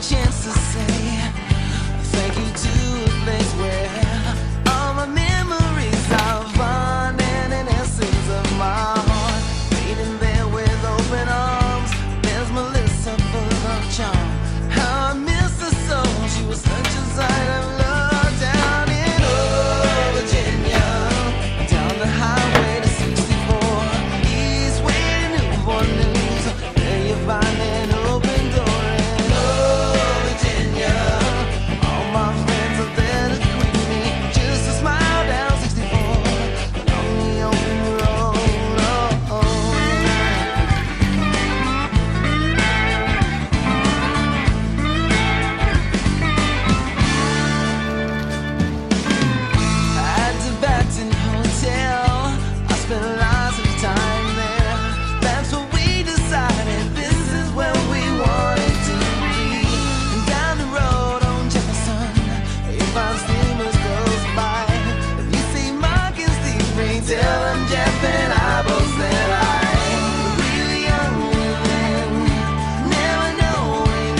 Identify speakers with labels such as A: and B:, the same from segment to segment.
A: a chance to say thank you to a place where all my memories are fond and an essence of my heart. Waiting there with open arms, there's Melissa full of charm. How I miss her so, she was such a sight of love down in Virginia, down the highway to 64, east waiting Newport News. There you find an open door in Virginia. All my friends are there to greet me, just a smile down 64 along the open road. At the Baton Hotel, I spent lots of time there. That's what we decided, this is where we wanted to be. And down the road on Jefferson, you find steamers goes by. If you see Mark and Steve Green, tell them Jeff and I both said hi. We were young women, never knowing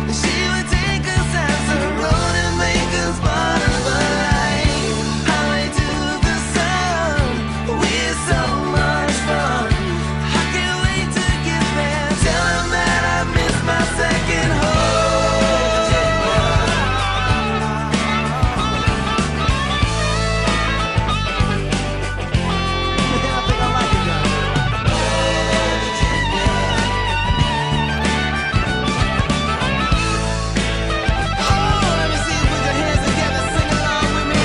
A: when she would take us as a road and make us part of her life. Highway to the sun, we had so much fun. I can't wait to get there. Tell them that I miss my second home. I think I like it down Oh, let me see you put your hands together, sing along with me.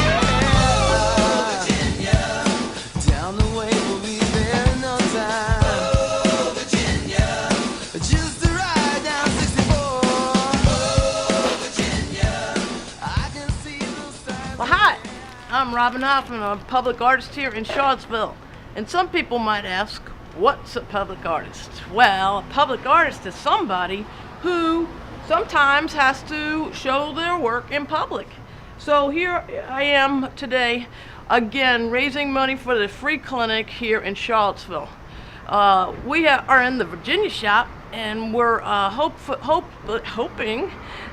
A: Virginia, down the way, we'll be there in no time. Virginia, just a ride down 64. Virginia, I can see the stars.
B: Well, hi, I'm Robin Hoffman. I'm a public artist here in Charlottesville. And some people might ask, what's a public artist? Well, a public artist is somebody who sometimes has to show their work in public. So here I am today, again, raising money for the free clinic here in Charlottesville. We are in the Virginia shop, and we're hoping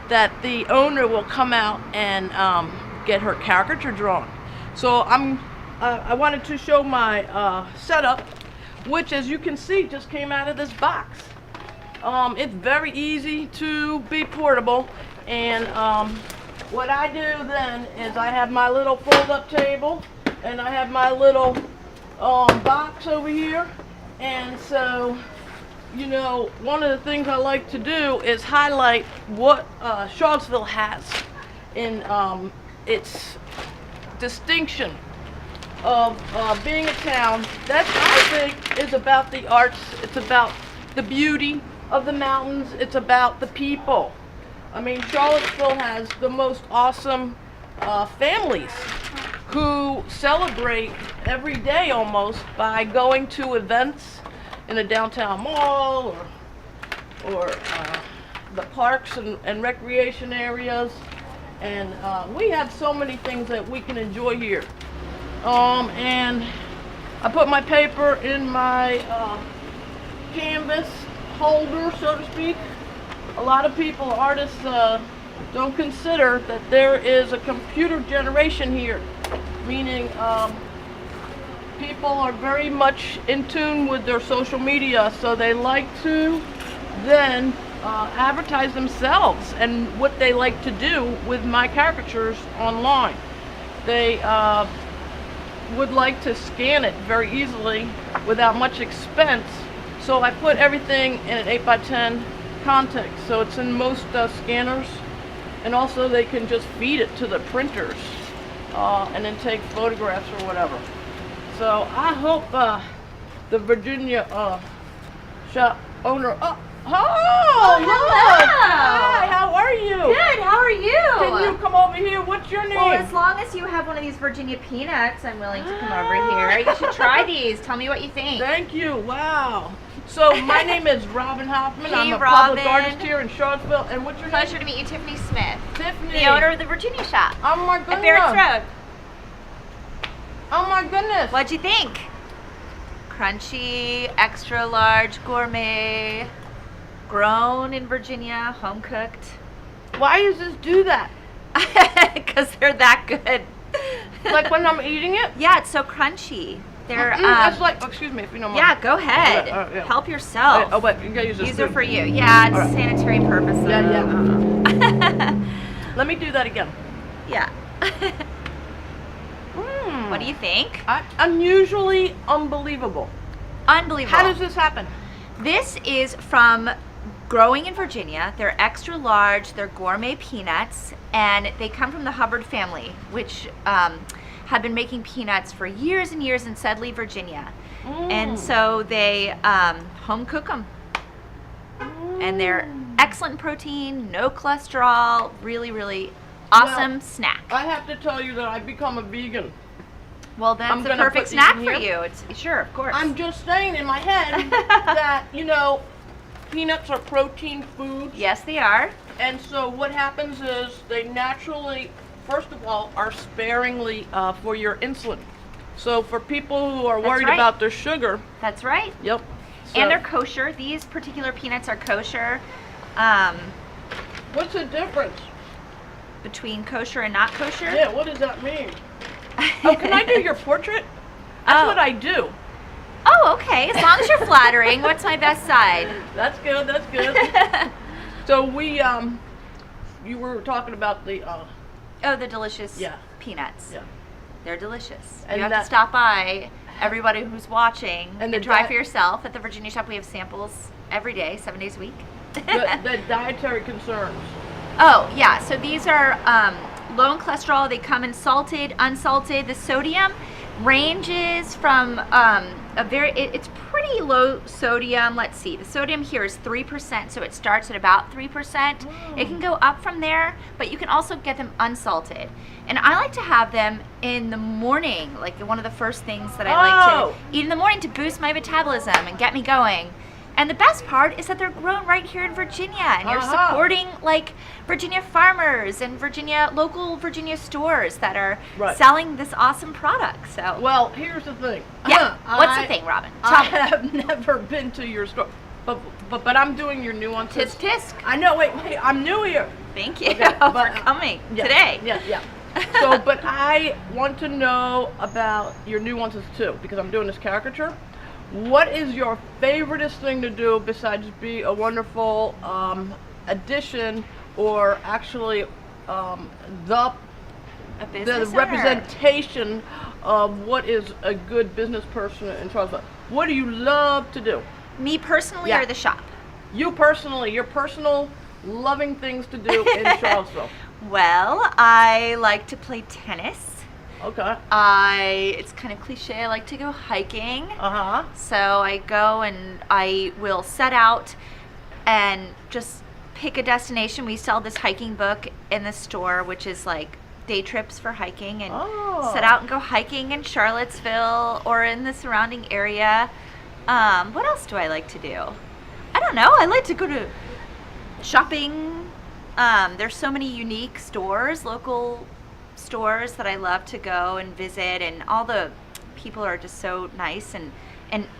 B: that the owner will come out and get her caricature drawn. So I wanted to show my setup, which, as you can see, just came out of this box. It's very easy to be portable, and what I do then is I have my little fold-up table, and I have my little box over here. And so, you know, one of the things I like to do is highlight what Charlottesville has in its distinction of being a town that I think is about the arts. It's about the beauty of the mountains. It's about the people. I mean, Charlottesville has the most awesome families who celebrate every day almost by going to events in a downtown mall or the parks and recreation areas. And we have so many things that we can enjoy here. And I put my paper in my canvas holder, so to speak. A lot of people, artists, don't consider that there is a computer generation here, meaning people are very much in tune with their social media, so they like to then advertise themselves and what they like to do with my caricatures online. They would like to scan it very easily without much expense, so I put everything in an 8x10 context, so it's in most scanners, and also they can just feed it to the printers and then take photographs or whatever. So I hope the Virginia shop owner. Oh,
C: hello.
B: look! Hi, how are you?
C: Good, how are you?
B: Can you come over here? What's your name?
C: Well, as long as you have one of these Virginia peanuts, I'm willing to come over here. You should try these. Tell me what you think.
B: Thank you. Wow. So my name is Robin Hoffman.
C: Hey,
B: I'm a
C: Robin.
B: public artist here in Charlottesville. And what's your
C: Pleasure
B: name?
C: to meet you, Tiffany Smith.
B: Tiffany.
C: The owner of the Virginia shop
B: Oh my goodness.
C: at Barracks Road.
B: Oh my goodness.
C: What'd you think? Crunchy, extra large, gourmet. grown in Virginia, home cooked.
B: Why does this do that?
C: Because they're that good.
B: Like when I'm eating it?
C: Yeah, it's so crunchy. They're
B: that's like, excuse me if you don't mind.
C: yeah, go ahead.
B: Yeah.
C: Help yourself.
B: Oh, wait, you gotta use this.
C: These are for you. Yeah, it's
B: Alright.
C: sanitary purposes.
B: Yeah. Let me do that again.
C: Yeah. What do you think?
B: Unusually unbelievable.
C: Unbelievable.
B: How does this happen?
C: This is from growing in Virginia. They're extra large. They're gourmet peanuts, and they come from the Hubbard family, which have been making peanuts for years and years in Sedley, Virginia. And so they home cook them. And they're excellent protein, no cholesterol, really, really awesome snack.
B: I have to tell you that I've become a vegan.
C: Well, that's
B: I'm
C: the
B: gonna
C: perfect
B: put these
C: snack
B: in
C: for
B: here.
C: you. It's sure, of course.
B: I'm just saying in my head that, you know, peanuts are protein foods.
C: Yes, they are.
B: And so what happens is they naturally, first of all, are sparingly for your insulin. So for people who are
C: That's
B: worried
C: right.
B: about their sugar,
C: That's right.
B: yep.
C: And
B: So-
C: they're kosher. These particular peanuts are kosher.
B: What's the difference?
C: Between kosher and not kosher.
B: Yeah, what does that mean? Oh, can I do your portrait? That's
C: Oh.
B: what I do.
C: Oh, okay. As long as you're flattering, what's my best side?
B: That's good, that's good. So we, you were talking about the,
C: Oh, the delicious
B: Yeah.
C: peanuts.
B: yeah.
C: They're delicious.
B: And
C: you have
B: that-
C: to stop by, everybody who's watching,
B: And
C: and,
B: the
C: try
B: di-
C: for yourself. At the Virginia shop, we have samples every day, 7 days a week.
B: The dietary concerns.
C: Oh, yeah. So these are low in cholesterol. They come in salted, unsalted. The sodium ranges from it's pretty low sodium. Let's see. The sodium here is 3%, so it starts at about 3%. It can go up from there, but you can also get them unsalted. And I like to have them in the morning, like one of the first things that I like to eat in the morning to boost my metabolism and get me going. And the best part is that they're grown right here in Virginia, and you're supporting like Virginia farmers and local Virginia stores that are
B: Right.
C: selling this awesome product. So,
B: Well, here's the thing.
C: yeah, what's the thing, Robin?
B: I
C: Tell me.
B: have never been to your store, but I'm doing your nuances.
C: Tisk tisk.
B: I know. Wait, I'm new here.
C: Thank you
B: Okay,
C: for
B: but,
C: coming
B: Yeah,
C: today.
B: Yeah. So, but I want to know about your nuances too, because I'm doing this caricature. What is your favoriteest thing to do besides be a wonderful addition, or actually the
C: A business owner.
B: representation of what is a good business person in Charlottesville? What do you love to do?
C: Me personally,
B: Yeah.
C: or the shop?
B: You personally, your personal loving things to do in Charlottesville.
C: Well, I like to play tennis.
B: Okay.
C: It's kind of cliche. I like to go hiking.
B: Uh-huh.
C: So I go and I will set out and just pick a destination. We sell this hiking book in the store, which is like day trips for hiking, and set out and go hiking in Charlottesville or in the surrounding area. What else do I like to do? I don't know. I like to go to shopping. There's so many unique stores, local stores that I love to go and visit, and all the people are just so nice, and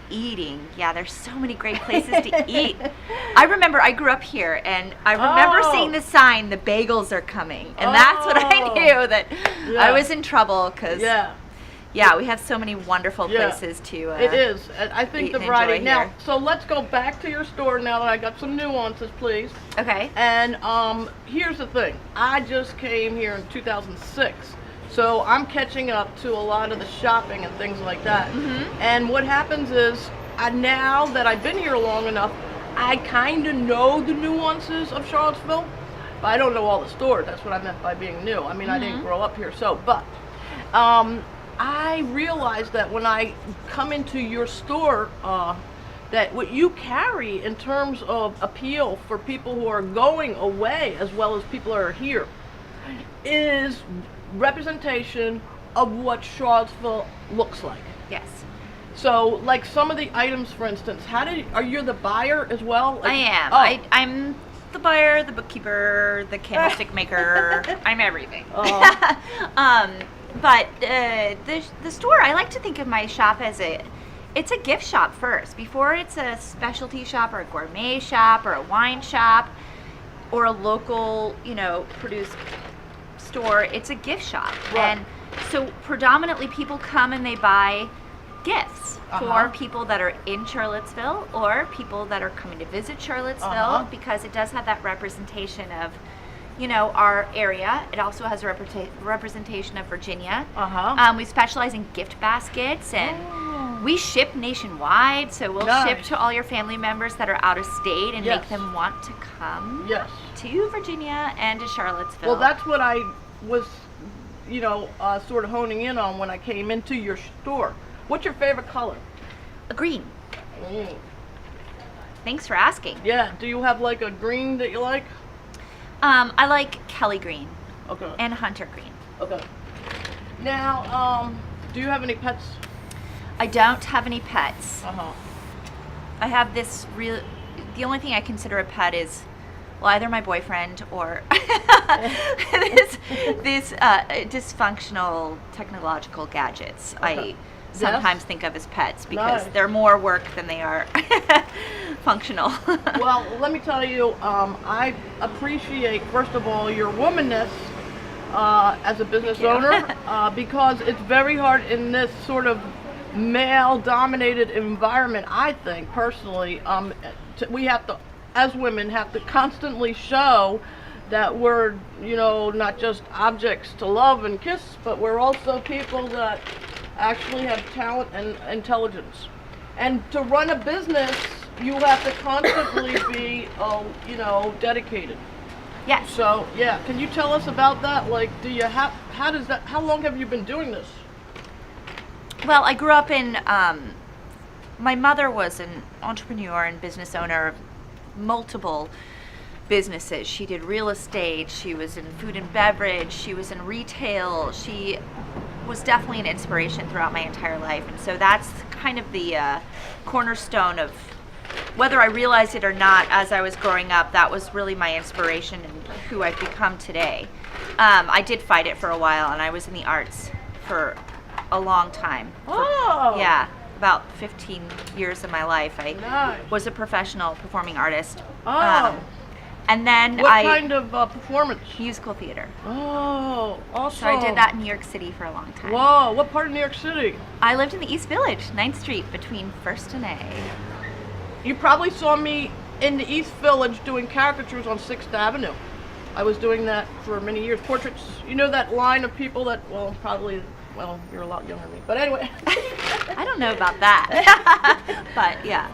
C: eating. Yeah, there's so many great places to eat. I remember I grew up here, and I remember seeing the sign, the bagels are coming, and that's when I knew that I was in trouble, because yeah, we have so many wonderful places to
B: it is. I think
C: eat
B: the
C: and
B: variety.
C: enjoy
B: Now,
C: here.
B: so let's go back to your store now that I got some nuances, please.
C: Okay.
B: And here's the thing. I just came here in 2006. So I'm catching up to a lot of the shopping and things like that.
C: Mm-hmm.
B: And what happens is, now that I've been here long enough, I kind of know the nuances of Charlottesville, but I don't know all the stores. That's what I meant by being new. I mean, I didn't grow up here, but I realized that when I come into your store, that what you carry in terms of appeal for people who are going away as well as people who are here is representation of what Charlottesville looks like.
C: Yes.
B: So, like some of the items, for instance, are you the buyer as well? Like,
C: I am.
B: Oh.
C: I'm the buyer, the bookkeeper, the candlestick maker. I'm everything. But the store, I like to think of my shop as it's a gift shop first. Before it's a specialty shop or a gourmet shop or a wine shop or a local, produced store, it's a gift shop.
B: Right.
C: And so predominantly people come and they buy gifts for people that are in Charlottesville or people that are coming to visit Charlottesville, because it does have that representation of our area. It also has a representation of Virginia. We specialize in gift baskets, and we ship nationwide, so we'll ship to all your family members that are out of state and make them want to come to Virginia and to Charlottesville.
B: Well, that's what I was, sort of honing in on when I came into your store. What's your favorite color?
C: A green. Thanks for asking.
B: Yeah. Do you have like a green that you like?
C: I like Kelly green.
B: Okay.
C: And hunter green.
B: Okay. Now, do you have any pets?
C: I don't have any pets. I have this the only thing I consider a pet is, well, either my boyfriend or this dysfunctional technological gadgets. I sometimes think of as pets because they're more work than they are functional.
B: Well, let me tell you, I appreciate, first of all, your womanness as a business owner, because it's very hard in this sort of male-dominated environment. I think personally, we have to, as women, have to constantly show that we're, not just objects to love and kiss, but we're also people that actually have talent and intelligence. And to run a business, you have to constantly be, dedicated.
C: Yes.
B: So, yeah, can you tell us about that? Like, how long have you been doing this?
C: Well, I grew up in, my mother was an entrepreneur and business owner of multiple businesses. She did real estate, she was in food and beverage, she was in retail, she was definitely an inspiration throughout my entire life. And so that's kind of the cornerstone of, whether I realized it or not as I was growing up, that was really my inspiration and who I've become today. I did fight it for a while, and I was in the arts for a long time. Yeah, about 15 years of my life. I was a professional performing artist. And then
B: what kind of performance?
C: Musical theater.
B: Oh, awesome.
C: So I did that in New York City for a long time.
B: Whoa, what part of New York City?
C: I lived in the East Village, 9th Street, between 1st and A.
B: You probably saw me in the East Village doing caricatures on 6th Avenue. I was doing that for many years. Portraits, that line of people that, you're a lot younger than me. But anyway.
C: I don't know about that. But yeah.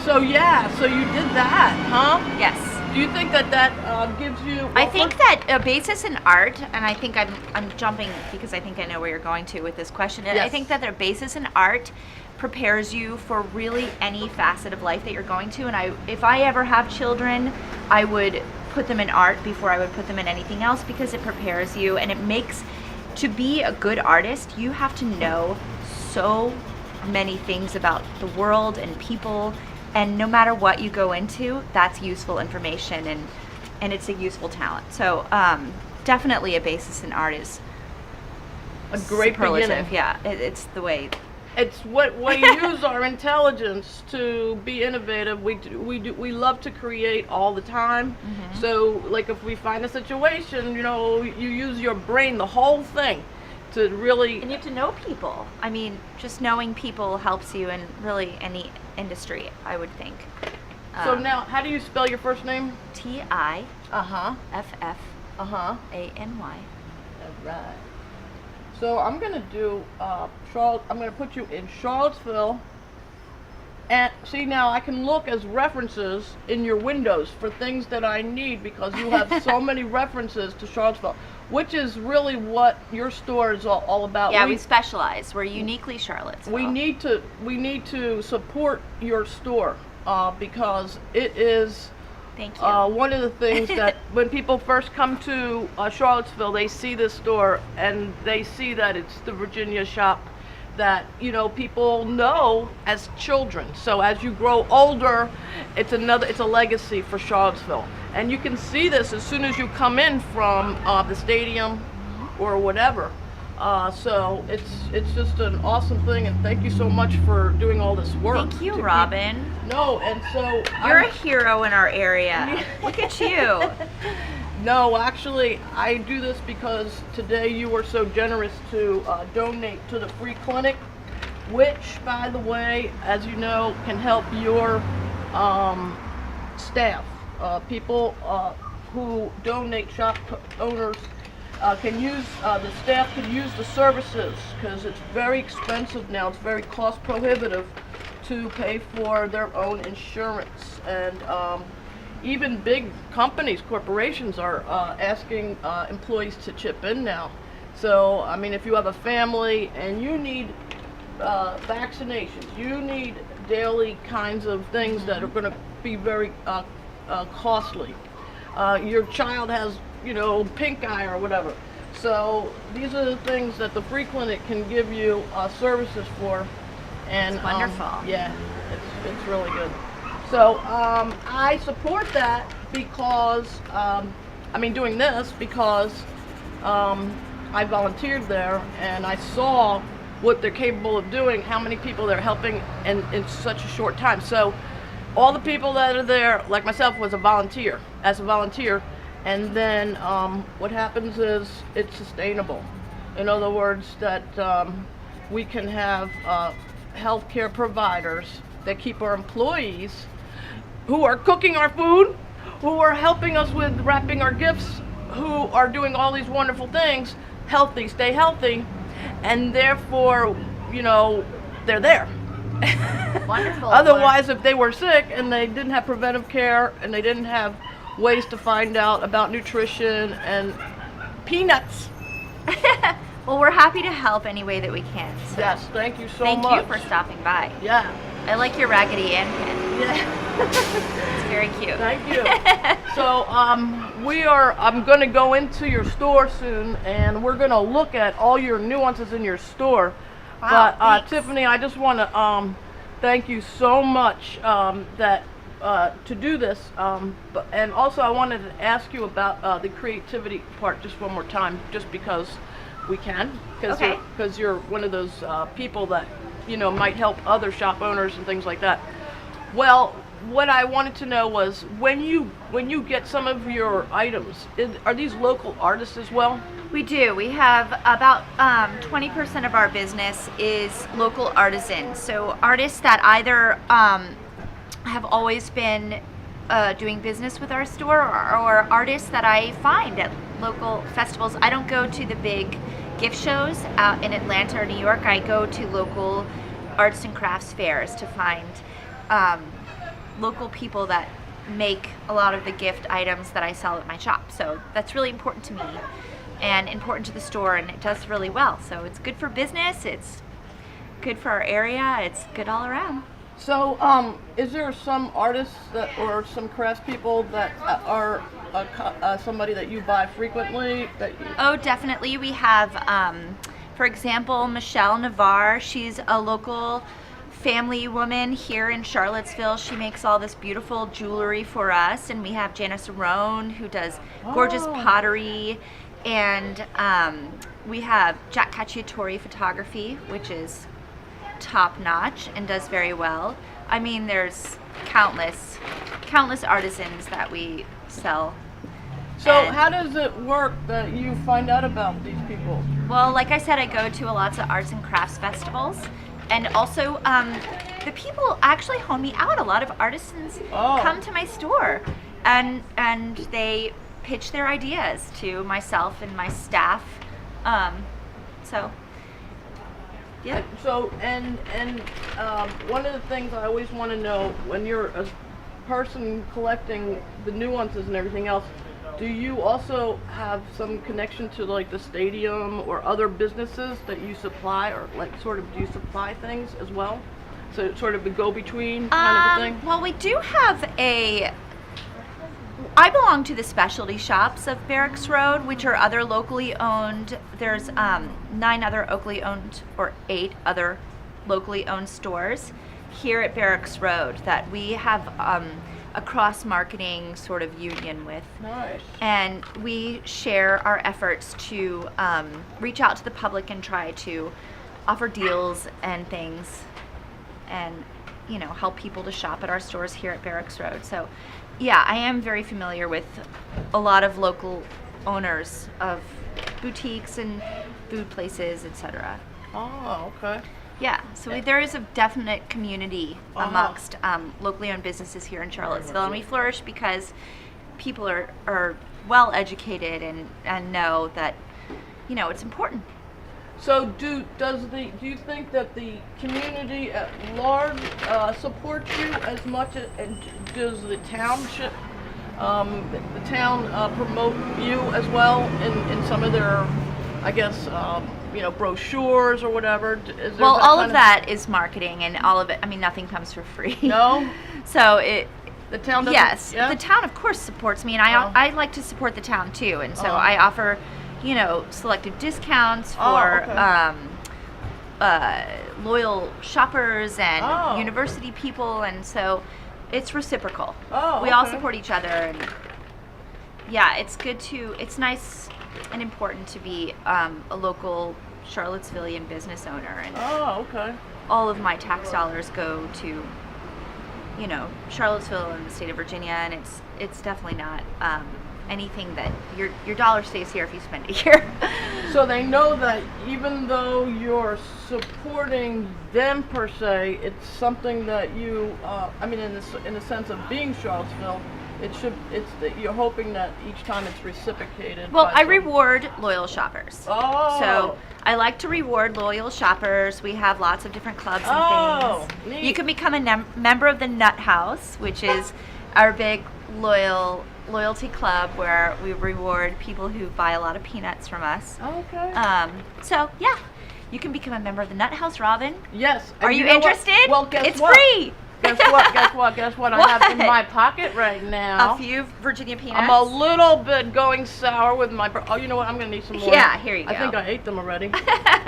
B: So you did that, huh?
C: Yes.
B: Do you think that gives you...
C: I think that a basis in art, and I think I'm jumping because I think I know where you're going to with this question. Yes. I think that a basis in art prepares you for really any facet of life that you're going to. And if I ever have children, I would put them in art before I would put them in anything else, because it prepares you, and it makes... To be a good artist, you have to know so many things about the world and people, and no matter what you go into, that's useful information, and it's a useful talent. So definitely a basis in art is
B: a great beginning.
C: Yeah, it's the way.
B: It's what we use our intelligence to be innovative. We love to create all the time. Mm-hmm. So, like, if we find a situation, you use your brain, the whole thing, to really.
C: And you have to know people. I mean, just knowing people helps you in really any industry, I would think.
B: So now, how do you spell your first name?
C: Tiffany.
B: All right. So I'm gonna do I'm gonna put you in Charlottesville, and see, now I can look as references in your windows for things that I need, because you have so many references to Charlottesville, which is really what your store is all about.
C: Yeah, we specialize. We're uniquely Charlottesville.
B: We need to support your store because it is.
C: Thank you.
B: One of the things that when people first come to Charlottesville, they see this store and they see that it's the Virginia shop that people know as children. So as you grow older, it's a legacy for Charlottesville, and you can see this as soon as you come in from the stadium or whatever. So it's just an awesome thing, and thank you so much for doing all this work.
C: Thank you, Robin.
B: No, and so
C: You're a hero in our area. Look at you.
B: No, actually, I do this because today you were so generous to donate to the free clinic, which, by the way, as you know, can help your staff. People who donate, shop owners can use, the staff can use the services because it's very expensive now. It's very cost prohibitive to pay for their own insurance. And even big companies, corporations are asking employees to chip in now. So, I mean, if you have a family and you need vaccinations, you need daily kinds of things that are going to be very costly. Your child has, pink eye or whatever. So these are the things that the free clinic can give you services for. And
C: it's wonderful.
B: Yeah, it's really good. So I support that because, doing this because I volunteered there and I saw what they're capable of doing, how many people they're helping in such a short time. So all the people that are there, like myself, was a volunteer, and then what happens is it's sustainable. In other words, that we can have healthcare providers that keep our employees who are cooking our food, who are helping us with wrapping our gifts, who are doing all these wonderful things, healthy, stay healthy, and therefore, they're there.
C: Wonderful.
B: Otherwise, if they were sick and they didn't have preventive care and they didn't have ways to find out about nutrition and peanuts.
C: Well, we're happy to help any way that we can. So
B: Yes, thank you so
C: thank
B: much.
C: you for stopping by.
B: Yeah.
C: I like your Raggedy Ann pin.
B: Yeah.
C: It's very cute.
B: Thank you. So I'm going to go into your store soon, and we're going to look at all your nuances in your store.
C: Wow,
B: But
C: thanks.
B: Tiffany, I just want to thank you so much to do this. And also I wanted to ask you about the creativity part just one more time, just because we can.
C: Okay.
B: Because you're one of those people that might help other shop owners and things like that. Well, what I wanted to know was when you get some of your items, are these local artists as well?
C: We do. We have about 20% of our business is local artisans. So artists that either have always been doing business with our store, or artists that I find at local festivals. I don't go to the big gift shows out in Atlanta or New York. I go to local arts and crafts fairs to find local people that make a lot of the gift items that I sell at my shop. So that's really important to me and important to the store, and it does really well. So it's good for business, it's good for our area, it's good all around.
B: So, is there some artists or some craftspeople that are somebody that you buy frequently?
C: Oh, definitely. We have, for example, Michelle Navarre. She's a local family woman here in Charlottesville. She makes all this beautiful jewelry for us. And we have Janice Arone, who does gorgeous pottery. And we have Jack Cacciatore Photography, which is top notch and does very well. I mean, there's countless artisans that we sell.
B: So how does it work that you find out about these people?
C: Well, like I said, I go to lots of arts and crafts festivals, and also the people actually hone me out. A lot of artisans come to my store and they pitch their ideas to myself and my staff. So yeah.
B: So and one of the things I always want to know, when you're a person collecting the nuances and everything else, do you also have some connection to like the stadium or other businesses that you supply, or like sort of do you supply things as well? So it's sort of a go-between kind of a thing?
C: Well, we do have I belong to the specialty shops of Barracks Road, which are other locally owned. There's 9 other locally owned, or 8 other locally owned stores here at Barracks Road that we have a cross marketing sort of union with.
B: Nice.
C: And we share our efforts to reach out to the public and try to offer deals and things, and help people to shop at our stores here at Barracks Road. So yeah, I am very familiar with a lot of local owners of boutiques and food places, etc.
B: Oh, okay.
C: Yeah, so there is a definite community amongst locally owned businesses here in Charlottesville, and we flourish because people are well educated and know that it's important.
B: So do you think that the community at large supports you as much as, and does the township promote you as well in some of their, I guess, brochures or whatever?
C: Well, all of that is marketing, and all of it. I mean, nothing comes for free.
B: No.
C: So
B: the town doesn't.
C: Yes,
B: yeah?
C: The town of course supports me, and I like to support the town too, and so I offer, selective discounts for loyal shoppers and university people, and so it's reciprocal. We all support each other, and yeah, it's nice and important to be a local Charlottesvillian business owner, and all of my tax dollars go to Charlottesville and the state of Virginia, and it's definitely not anything that your dollar stays here if you spend it here.
B: So they know that even though you're supporting them per se, it's something that you in the sense of being Charlottesville, it's that you're hoping that each time it's reciprocated.
C: Well, I reward loyal shoppers.
B: Oh.
C: So I like to reward loyal shoppers. We have lots of different clubs and things.
B: Neat.
C: You can become a member of the Nut House, which is our big loyalty club where we reward people who buy a lot of peanuts from us.
B: Okay.
C: So yeah, you can become a member of the Nut House, Robin.
B: Yes.
C: Are you interested?
B: Well, guess
C: it's
B: what?
C: free.
B: Guess what? I have in my pocket right now.
C: A few Virginia peanuts.
B: I'm a little bit going sour with my. Oh, you know what? I'm gonna need some more.
C: Yeah, here you go.
B: I think I ate them already.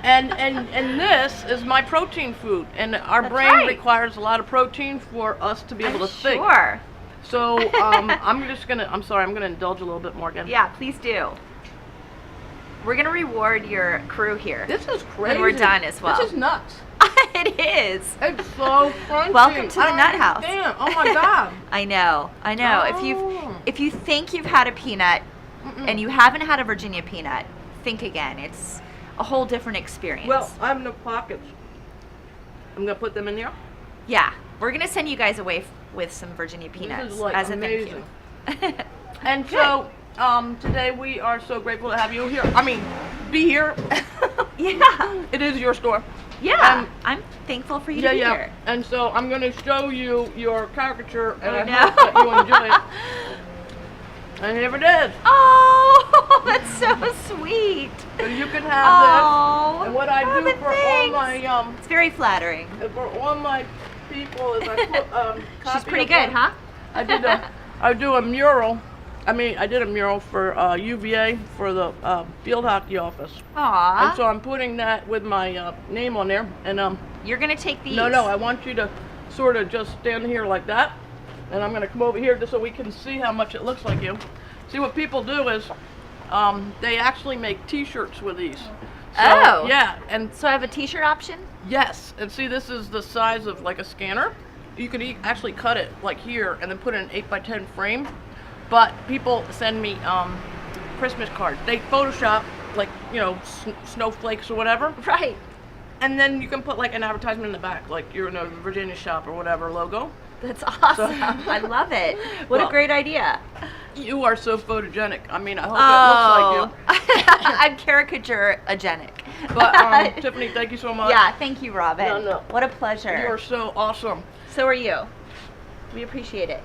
B: and this is my protein food, and our
C: That's
B: brain
C: right.
B: requires a lot of protein for us to be able to think.
C: Sure.
B: So I'm gonna indulge a little bit more again.
C: Yeah, please do. We're gonna reward your crew here.
B: This is crazy.
C: When we're done as well.
B: This is nuts.
C: It is.
B: It's so crunchy.
C: Welcome to the Nut House.
B: Damn. Oh my God.
C: I know.
B: Oh.
C: If you think you've had a peanut and you haven't had a Virginia peanut, think again. It's a whole different experience.
B: Well, I have no pockets. I'm gonna put them in there.
C: Yeah, we're gonna send you guys away with some Virginia peanuts
B: This is like
C: as
B: amazing.
C: a thank you.
B: And so today we are so grateful to have you here. I mean, be here.
C: Yeah.
B: It is your store.
C: Yeah. I'm thankful for you to be here.
B: And so I'm going to show you your caricature, and I
C: know.
B: hope that you enjoy it. And here it is.
C: Oh, that's so sweet.
B: So you can have
C: Oh,
B: this. And what I do
C: Robin,
B: for all
C: thanks.
B: my
C: It's very flattering.
B: for all my people is I put
C: She's
B: copy
C: pretty
B: of
C: good,
B: my-
C: huh?
B: I do a mural. I did a mural for UVA for the field hockey office.
C: Aw.
B: And so I'm putting that with my name on there. And
C: You're gonna take these.
B: no, I want you to sort of just stand here like that. And I'm gonna come over here just so we can see how much it looks like you. See, what people do is they actually make T-shirts with these. So,
C: Oh.
B: Yeah, and
C: So I have a t-shirt option?
B: yes, and see, this is the size of like a scanner. You could actually cut it like here and then put it in an 8x10 frame. But people send me Christmas cards. They Photoshop like snowflakes or whatever,
C: Right.
B: and then you can put like an advertisement in the back, like you're in a Virginia shop or whatever logo.
C: That's awesome. I love it. What
B: Well,
C: a great idea.
B: You are so photogenic. I hope it looks like you.
C: I'm caricature-agenic.
B: But Tiffany, thank you so much.
C: Yeah, thank you, Robin.
B: No.
C: What a pleasure.
B: You are so awesome.
C: So are you. We appreciate it.